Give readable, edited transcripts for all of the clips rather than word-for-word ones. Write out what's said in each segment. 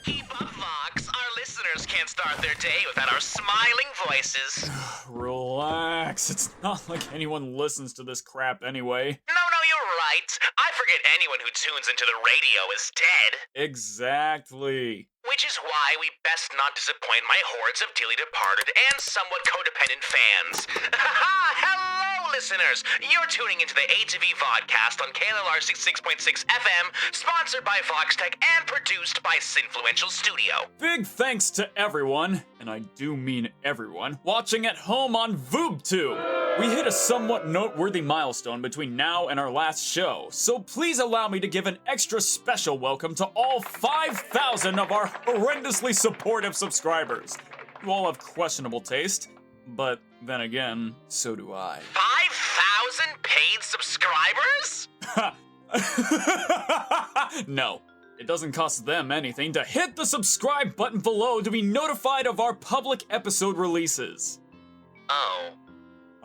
Keep up, Vox. Our listeners can't start their day without our smiling voices. Relax. It's not like anyone listens to this crap anyway. No, you're right. I forget anyone who tunes into the radio is dead. Exactly. Which is why we best not disappoint my hordes of dearly departed and somewhat codependent fans. Hello, listeners! You're tuning into the A2V Vodcast on KLLR 66.6 FM, sponsored by Voxtech and produced by Sinfluential Studio. Big thanks to everyone, and I do mean everyone, watching at home on VoobTube. We hit a somewhat noteworthy milestone between now and our last show, so please allow me to give an extra special welcome to all 5,000 of our horrendously supportive subscribers. You all have questionable taste, but then again, so do I. 5,000 paid subscribers? No, it doesn't cost them anything to hit the subscribe button below to be notified of our public episode releases. Oh,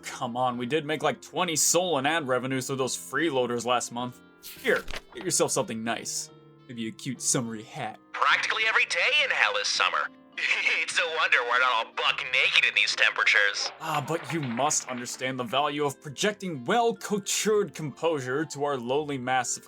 come on, we did make like 20 soul and ad revenues through those freeloaders last month. Here, get yourself something nice. Maybe a cute summery hat. practically every day in hell is summer. It's a wonder we're not all buck naked in these temperatures. But you must understand the value of projecting well-coutured composure to our lowly mass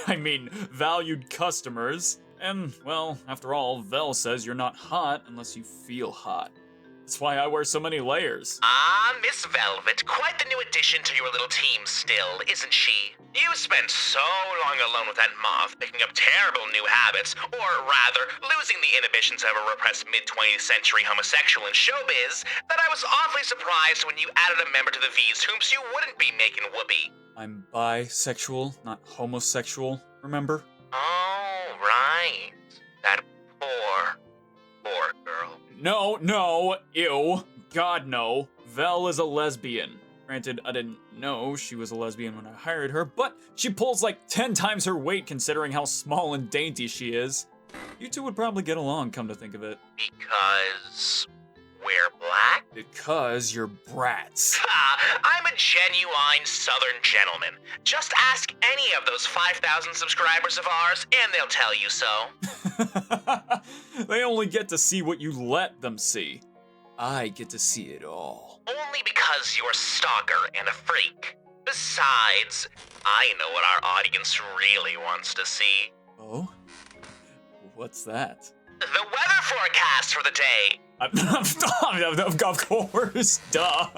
valued customers. And, well, after all, Vel says you're not hot unless you feel hot. That's why I wear so many layers. Ah, Miss Velvet, quite the new addition to your little team still, isn't she? You spent so long alone with that moth, picking up terrible new habits, or rather, losing the inhibitions of a repressed mid-20th century homosexual in showbiz, that I was awfully surprised when you added a member to the V's whomst you wouldn't be making whoopee. I'm bisexual, not homosexual, remember? Oh, right. That poor girl. No, ew. God, no. Vel is a lesbian. Granted, I didn't know she was a lesbian when I hired her, but she pulls like 10 times her weight considering how small and dainty she is. You two would probably get along, come to think of it. Because we're black? Because you're brats. Ha! I'm a genuine Southern gentleman. Just ask any of those 5,000 subscribers of ours, and they'll tell you so. They only get to see what you let them see. I get to see it all. Only because you're a stalker and a freak. Besides, I know what our audience really wants to see. Oh? What's that? The weather forecast for the day. Of course, duh.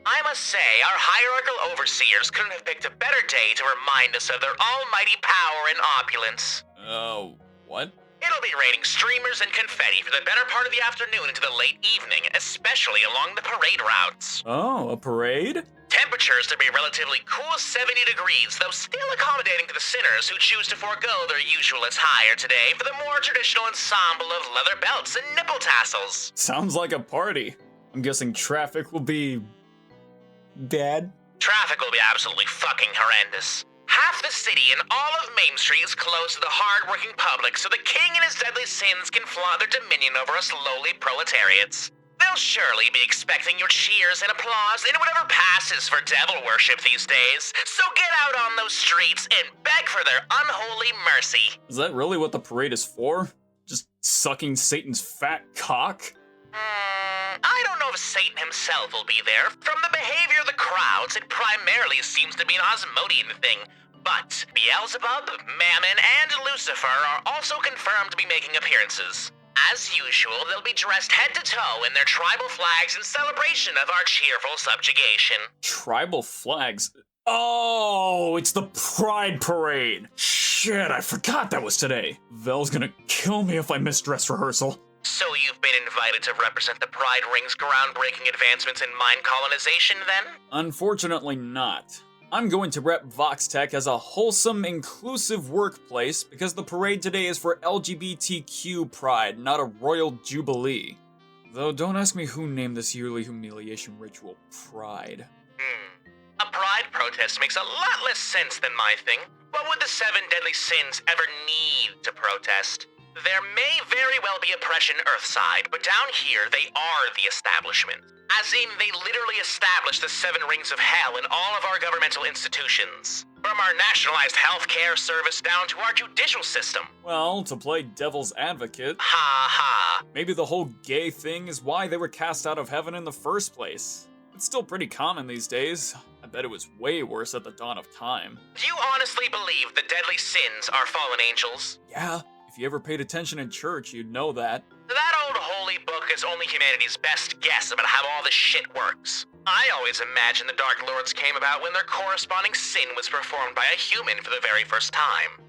I must say, our hierarchical overseers couldn't have picked a better day to remind us of their almighty power and opulence. Oh, what? It'll be raining streamers and confetti for the better part of the afternoon into the late evening, especially along the parade routes. Oh, a parade? Temperatures to be relatively cool 70 degrees, though still accommodating to the sinners who choose to forego their usual attire today for the more traditional ensemble of leather belts and nipple tassels. Sounds like a party. I'm guessing traffic will be bad? Traffic will be absolutely fucking horrendous. Half the city and all of Main Street is closed to the hard-working public so the king and his deadly sins can flaunt their dominion over us lowly proletariats. They'll surely be expecting your cheers and applause in whatever passes for devil worship these days, so get out on those streets and beg for their unholy mercy. Is that really what the parade is for? Just sucking Satan's fat cock? I don't know if Satan himself will be there. From the behavior of the crowds, it primarily seems to be an Osmodian thing. But Beelzebub, Mammon, and Lucifer are also confirmed to be making appearances. As usual, they'll be dressed head to toe in their tribal flags in celebration of our cheerful subjugation. Tribal flags? Oh, it's the Pride Parade. Shit, I forgot that was today. Vel's gonna kill me if I miss dress rehearsal. So you've been invited to represent the Pride Ring's groundbreaking advancements in mind colonization, then? Unfortunately not. I'm going to rep Voxtech as a wholesome, inclusive workplace because the parade today is for LGBTQ pride, not a royal jubilee. Though don't ask me who named this yearly humiliation ritual Pride. A pride protest makes a lot less sense than my thing. What would the 7 deadly sins ever need to protest? There may very well be oppression Earthside, but down here they are the establishment. As in, they literally established the 7 rings of hell in all of our governmental institutions. From our nationalized healthcare service down to our judicial system. Well, to play devil's advocate, Ha ha. maybe the whole gay thing is why they were cast out of heaven in the first place. It's still pretty common these days. I bet it was way worse at the dawn of time. Do you honestly believe the deadly sins are fallen angels? Yeah, if you ever paid attention in church, you'd know that. That old holy book is only humanity's best guess about how all this shit works. I always imagined the Dark Lords came about when their corresponding sin was performed by a human for the very first time.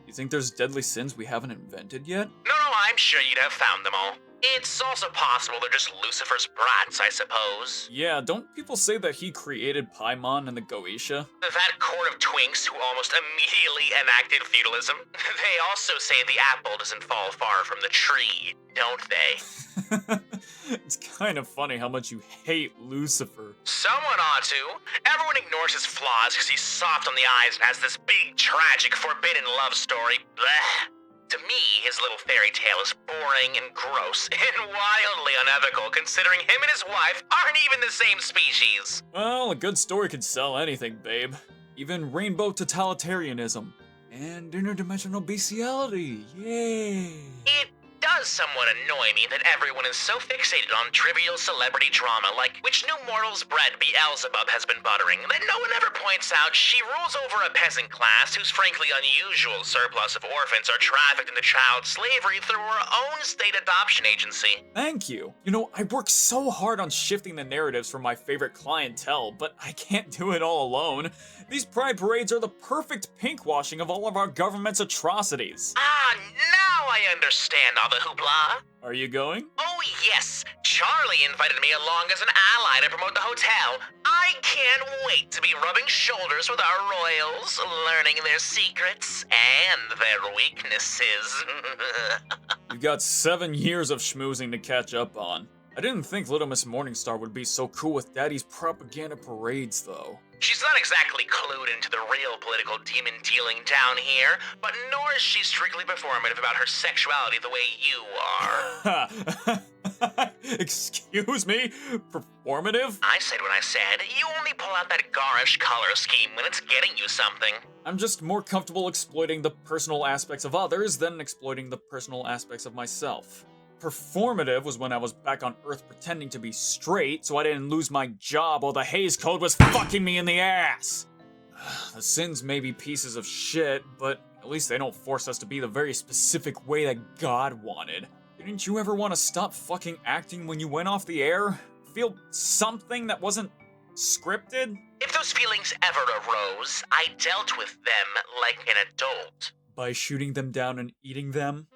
You think there's deadly sins we haven't invented yet? No, I'm sure you'd have found them all. It's also possible they're just Lucifer's brats, I suppose. Yeah, don't people say that he created Paimon and the Goetia? That court of twinks who almost immediately enacted feudalism. They also say the apple doesn't fall far from the tree, don't they? It's kind of funny how much you hate Lucifer. Someone ought to. Everyone ignores his flaws because he's soft on the eyes and has this big, tragic, forbidden love story. Blech. To me, his little fairy tale is boring and gross and wildly unethical considering him and his wife aren't even the same species. Well, a good story could sell anything, babe. Even rainbow totalitarianism. And interdimensional bestiality, yay! It does somewhat annoy me that everyone is so fixated on trivial celebrity drama like which new mortal's bread Beelzebub has been buttering that no one ever points out she rules over a peasant class whose frankly unusual surplus of orphans are trafficked into child slavery through her own state adoption agency. Thank you. You know, I work so hard on shifting the narratives for my favorite clientele, but I can't do it all alone. These pride parades are the perfect pinkwashing of all of our government's atrocities. Ah, now I understand all the hoopla. Are you going? Oh yes, Charlie invited me along as an ally to promote the hotel. I can't wait to be rubbing shoulders with our royals, learning their secrets and their weaknesses. You've got 7 years of schmoozing to catch up on. I didn't think Little Miss Morningstar would be so cool with Daddy's propaganda parades, though. She's not exactly clued into the real political demon dealing down here, but nor is she strictly performative about her sexuality the way you are. Excuse me? Performative? I said what I said. You only pull out that garish color scheme when it's getting you something. I'm just more comfortable exploiting the personal aspects of others than exploiting the personal aspects of myself. Performative was when I was back on Earth pretending to be straight so I didn't lose my job while the Hays Code was fucking me in the ass. The sins may be pieces of shit, but at least they don't force us to be the very specific way that God wanted. Didn't you ever want to stop fucking acting when you went off the air? Feel something that wasn't scripted? If those feelings ever arose, I dealt with them like an adult. By shooting them down and eating them?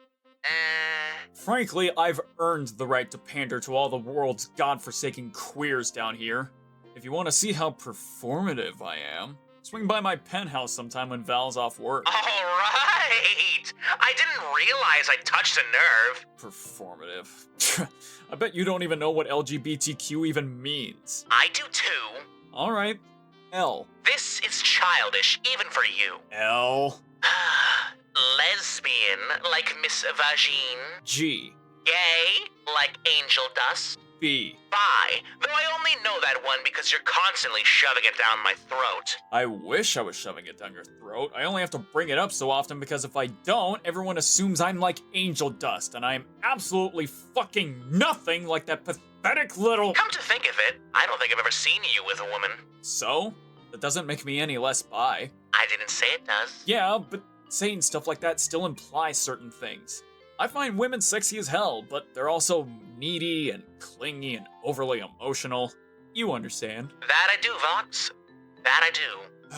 Frankly, I've earned the right to pander to all the world's godforsaken queers down here. If you want to see how performative I am, swing by my penthouse sometime when Val's off work. All right! I didn't realize I touched a nerve. Performative. I bet you don't even know what LGBTQ even means. I do too. Alright. L. This is childish, even for you. L. Lesbian, like Miss Vagine. G. Gay, like Angel Dust. B. Bi, though I only know that one because you're constantly shoving it down my throat. I wish I was shoving it down your throat. I only have to bring it up so often because if I don't, everyone assumes I'm like Angel Dust, and I am absolutely fucking nothing like that pathetic little— Come to think of it, I don't think I've ever seen you with a woman. So? That doesn't make me any less bi. I didn't say it does. Yeah, but saying stuff like that still implies certain things. I find women sexy as hell, but they're also needy and clingy and overly emotional. You understand. That I do, Vox. That I do.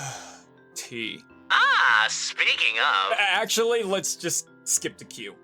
T. Ah, speaking of... Actually, let's just skip to Q.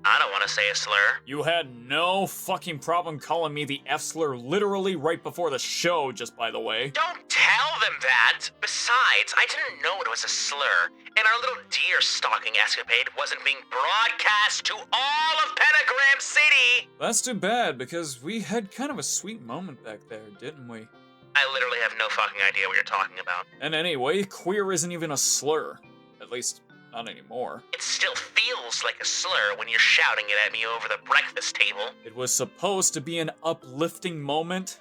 I don't want to say a slur. You had no fucking problem calling me the F slur literally right before the show, just by the way. Don't tell them that! Besides, I didn't know it was a slur, and our little deer stalking escapade wasn't being broadcast to all of Pentagram City! That's too bad, because we had kind of a sweet moment back there, didn't we? I literally have no fucking idea what you're talking about. And anyway, queer isn't even a slur. At least, not anymore. It still feels like a slur when you're shouting it at me over the breakfast table. It was supposed to be an uplifting moment.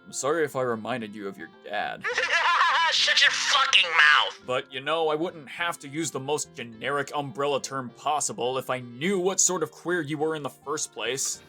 I'm sorry if I reminded you of your dad. Shut your fucking mouth! But you know, I wouldn't have to use the most generic umbrella term possible if I knew what sort of queer you were in the first place.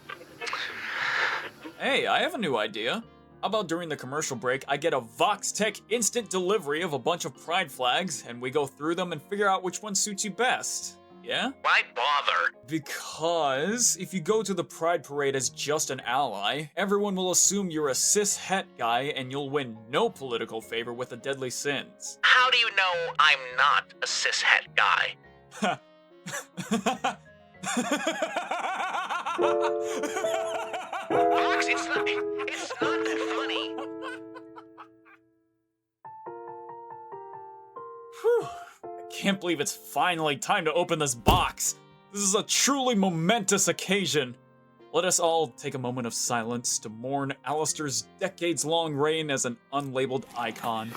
Hey, I have a new idea. How about during the commercial break, I get a Vox Tech instant delivery of a bunch of pride flags, and we go through them and figure out which one suits you best. Yeah? Why bother? Because if you go to the Pride Parade as just an ally, everyone will assume you're a cis-het guy and you'll win no political favor with the deadly sins. How do you know I'm not a cis-het guy? Fox, it's not that funny. Whew. I can't believe it's finally time to open this box. This is a truly momentous occasion. Let us all take a moment of silence to mourn Alastor's decades-long reign as an unlabeled icon.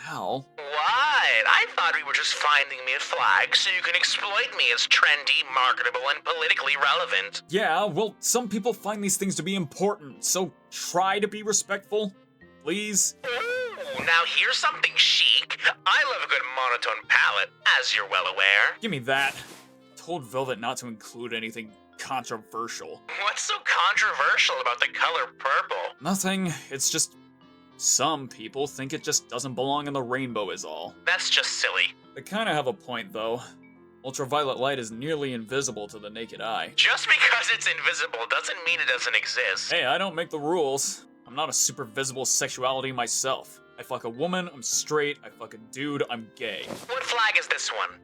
Ow. What? I thought we were just finding me a flag so you can exploit me as trendy, marketable, and politically relevant. Yeah, well, some people find these things to be important, so try to be respectful, please. Ooh, now here's something chic. I love a good monotone palette, as you're well aware. Give me that. I told Velvet not to include anything controversial. What's so controversial about the color purple? Nothing, it's just some people think it just doesn't belong in the rainbow is all. That's just silly. They kinda have a point though. Ultraviolet light is nearly invisible to the naked eye. Just because it's invisible doesn't mean it doesn't exist. Hey, I don't make the rules. I'm not a super visible sexuality myself. I fuck a woman, I'm straight. I fuck a dude, I'm gay. What flag is this one?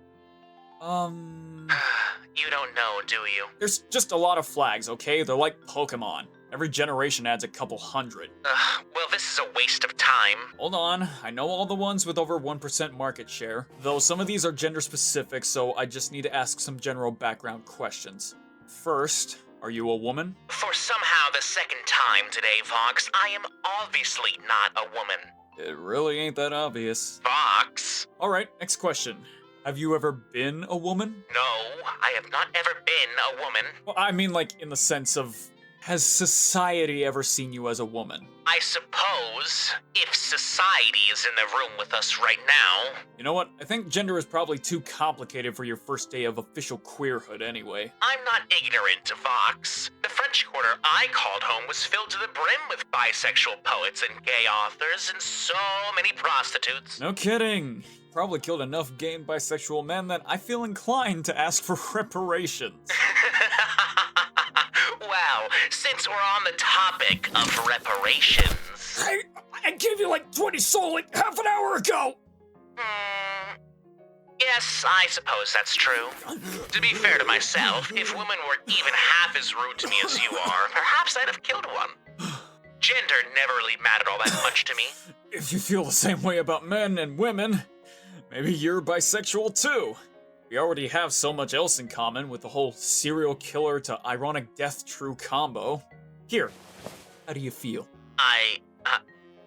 You don't know, do you? There's just a lot of flags, okay? They're like Pokemon. Every generation adds a couple hundred. Well, this is a waste of time. Hold on, I know all the ones with over 1% market share, though some of these are gender specific, so I just need to ask some general background questions. First, are you a woman? For somehow the second time today, Vox, I am obviously not a woman. It really ain't that obvious. Vox? Alright, next question. Have you ever been a woman? No, I have not ever been a woman. Well, I mean like in the sense of, has society ever seen you as a woman? I suppose, if society is in the room with us right now. You know what? I think gender is probably too complicated for your first day of official queerhood anyway. I'm not ignorant, Vox. The French Quarter I called home was filled to the brim with bisexual poets and gay authors and so many prostitutes. No kidding. Probably killed enough gay and bisexual men that I feel inclined to ask for reparations. Well, since we're on the topic of reparations... I gave you like 20 soul like half an hour ago! Yes, I suppose that's true. To be fair to myself, if women were even half as rude to me as you are, perhaps I'd have killed one. Gender never really mattered all that much to me. If you feel the same way about men and women, maybe you're bisexual too. We already have so much else in common with the whole serial killer to ironic death true combo. Here, how do you feel?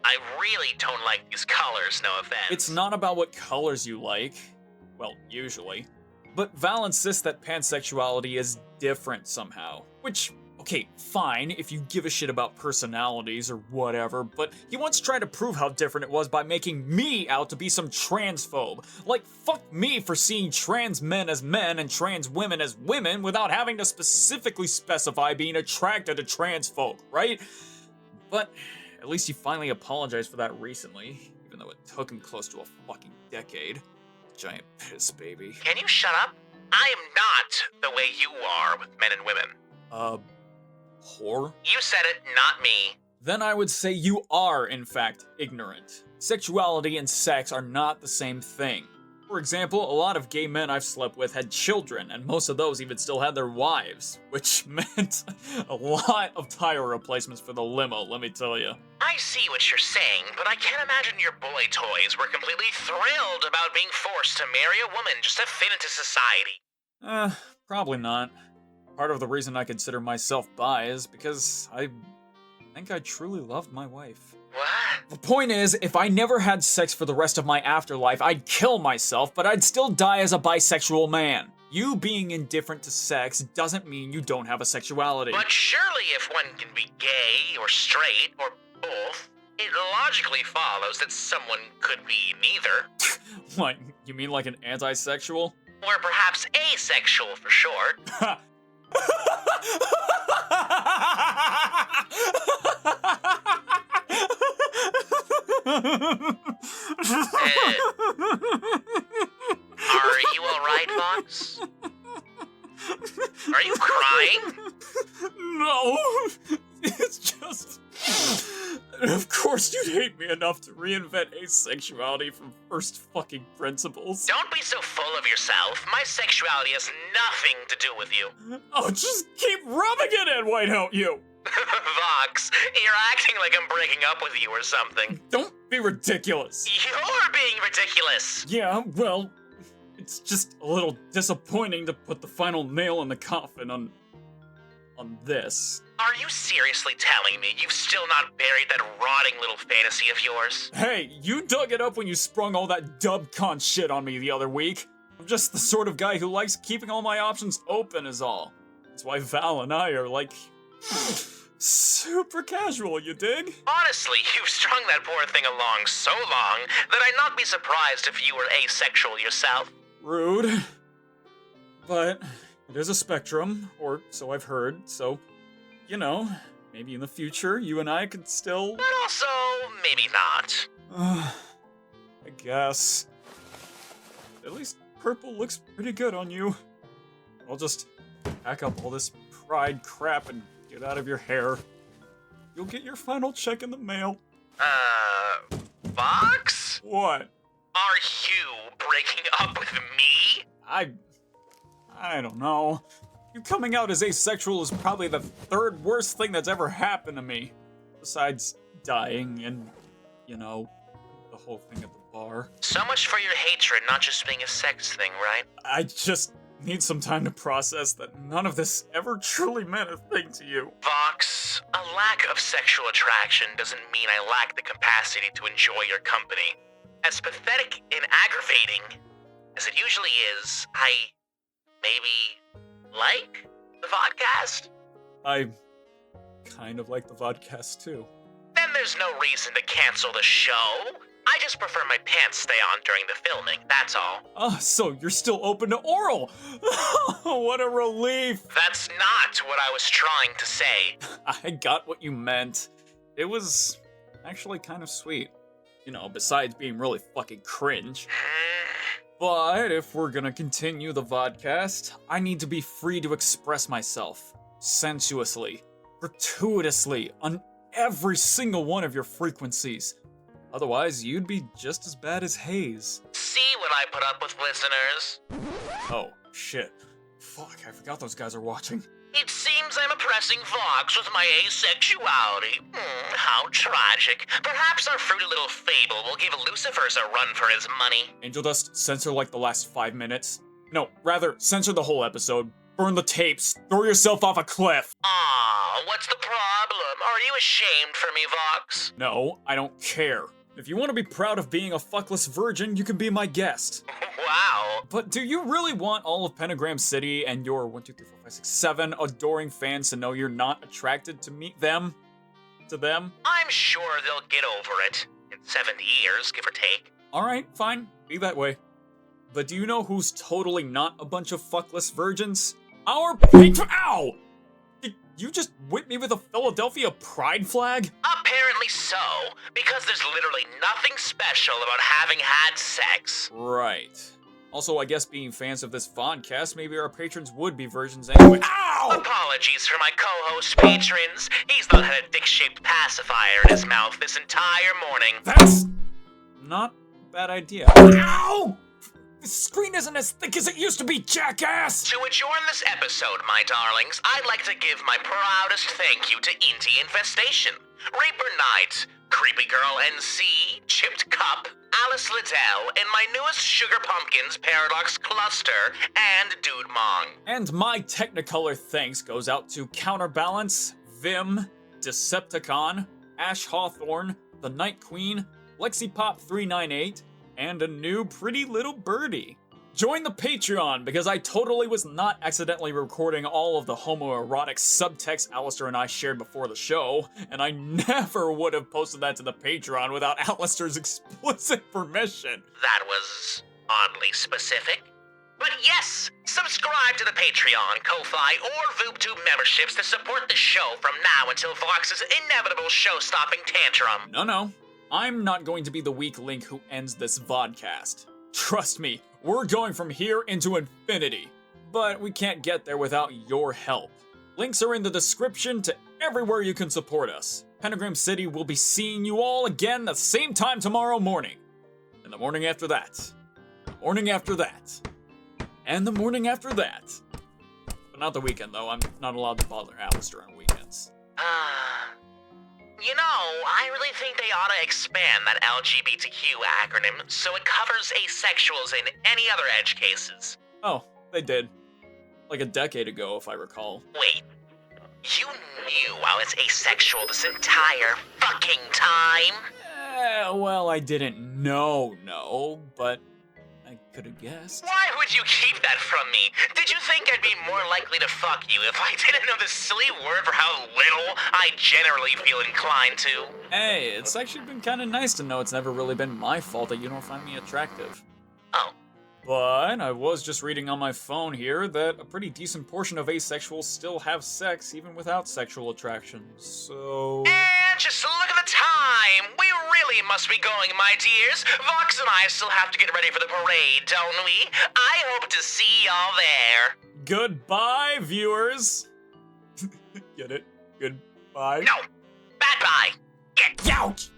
I really don't like these colors, no offense. It's not about what colors you like, well, usually, but Val insists that pansexuality is different somehow, which, okay, fine if you give a shit about personalities or whatever, but he once tried to prove how different it was by making me out to be some transphobe. Like, fuck me for seeing trans men as men and trans women as women without having to specifically specify being attracted to trans folk, right? But at least he finally apologized for that recently, even though it took him close to a fucking decade. Giant piss baby. Can you shut up? I am not the way you are with men and women. Whore? You said it, not me. Then I would say you are, in fact, ignorant. Sexuality and sex are not the same thing. For example, a lot of gay men I've slept with had children, and most of those even still had their wives, which meant a lot of tire replacements for the limo, let me tell you. I see what you're saying, but I can't imagine your boy toys were completely thrilled about being forced to marry a woman just to fit into society. Probably not. Part of the reason I consider myself bi is because I think I truly loved my wife. What? The point is, if I never had sex for the rest of my afterlife, I'd kill myself, but I'd still die as a bisexual man. You being indifferent to sex doesn't mean you don't have a sexuality. But surely if one can be gay, or straight, or both, it logically follows that someone could be neither. What, you mean like an anti-sexual? Or perhaps asexual for short. Are you alright, Vox? Are you crying? No, it's just... Of course you'd hate me enough to reinvent asexuality from first fucking principles. Don't be so full of yourself. My sexuality has nothing to do with you. Oh, just keep rubbing it in, why don't you? Vox, you're acting like I'm breaking up with you or something. Don't be ridiculous. You're being ridiculous. Yeah, well, it's just a little disappointing to put the final nail in the coffin on this. Are you seriously telling me you've still not buried that rotting little fantasy of yours? Hey, you dug it up when you sprung all that dubcon shit on me the other week. I'm just the sort of guy who likes keeping all my options open is all. That's why Val and I are like... super casual, you dig? Honestly, you've strung that poor thing along so long that I'd not be surprised if you were asexual yourself. Rude. But it is a spectrum, or so I've heard, so, you know, maybe in the future you and I could still... But also, maybe not. I guess. At least purple looks pretty good on you. I'll just pack up all this pride crap and get out of your hair. You'll get your final check in the mail. Vox? What? Are you breaking up with me? I don't know. You coming out as asexual is probably the third worst thing that's ever happened to me. Besides dying and, you know, the whole thing at the bar. So much for your hatred not just being a sex thing, right? I just need some time to process that none of this ever truly meant a thing to you. Vox, a lack of sexual attraction doesn't mean I lack the capacity to enjoy your company. As pathetic and aggravating as it usually is, I maybe like the Vodcast? I kind of like the Vodcast too. Then there's no reason to cancel the show. I just prefer my pants stay on during the filming, that's all. So you're still open to oral! What a relief! That's not what I was trying to say. I got what you meant. It was actually kind of sweet. You know, besides being really fucking cringe. But if we're gonna continue the Vodcast, I need to be free to express myself. Sensuously. Gratuitously. On every single one of your frequencies. Otherwise, you'd be just as bad as Hayes. See what I put up with, listeners? Oh, shit. Fuck, I forgot those guys are watching. It seems I'm oppressing Vox with my asexuality. How tragic. Perhaps our fruity little fable will give Lucifer's a run for his money. Angel Dust, censor like the last 5 minutes. No, rather, censor the whole episode. Burn the tapes. Throw yourself off a cliff. Aw, what's the problem? Are you ashamed for me, Vox? No, I don't care. If you want to be proud of being a fuckless virgin, you can be my guest. Wow. But do you really want all of Pentagram City and your 1, 2, 3, 4, 5, 6, 7 adoring fans to know you're not attracted to them? I'm sure they'll get over it. In 70 years, give or take. Alright, fine. Be that way. But do you know who's totally not a bunch of fuckless virgins? Our patron- Ow! Did you just whip me with a Philadelphia pride flag? Apparently so, because there's literally nothing special about having had sex. Right. Also, I guess being fans of this Vodcast, maybe our patrons would be virgins anyway. Ow! Apologies for my co-host patrons. He's not had a dick-shaped pacifier in his mouth this entire morning. That's not a bad idea. Ow! The screen isn't as thick as it used to be, jackass! To adjourn this episode, my darlings, I'd like to give my proudest thank you to Inti Infestation, Reaper Knight, Creepy Girl NC, Chipped Cup, Alice Liddell, and my newest Sugar Pumpkins Paradox Cluster, and Dude Mong. And my Technicolor thanks goes out to Counterbalance, Vim, Decepticon, Ash Hawthorne, the Night Queen, LexiPop398, and a new pretty little birdie. Join the Patreon, because I totally was not accidentally recording all of the homoerotic subtext Alastor and I shared before the show, and I never would have posted that to the Patreon without Alastor's explicit permission. That was oddly specific. But yes, subscribe to the Patreon, Ko-Fi, or VoobTube memberships to support the show from now until Vox's inevitable show-stopping tantrum. No. I'm not going to be the weak link who ends this vodcast. Trust me, we're going from here into infinity. But we can't get there without your help. Links are in the description to everywhere you can support us. Pentagram City will be seeing you all again the same time tomorrow morning. And the morning after that. The morning after that. And the morning after that. But not the weekend, though. I'm not allowed to bother Alastor on weekends. You know, I really think they ought to expand that LGBTQ acronym so it covers asexuals in any other edge cases. Oh, they did. Like a decade ago, if I recall. Wait, you knew I was asexual this entire fucking time? Well, I didn't know, but I could have guessed. Why would you keep that from me? Did you think I'd be more likely to fuck you if I didn't know the silly word for how little I generally feel inclined to? Hey, it's actually been kind of nice to know it's never really been my fault that you don't find me attractive. Oh. But I was just reading on my phone here that a pretty decent portion of asexuals still have sex even without sexual attraction, so... And just look at the time! We really must be going, my dears. Vox and I still have to get ready for the parade, don't we? I hope to see y'all there. Goodbye, viewers! Get it? Goodbye? No! Bad bye! Get out!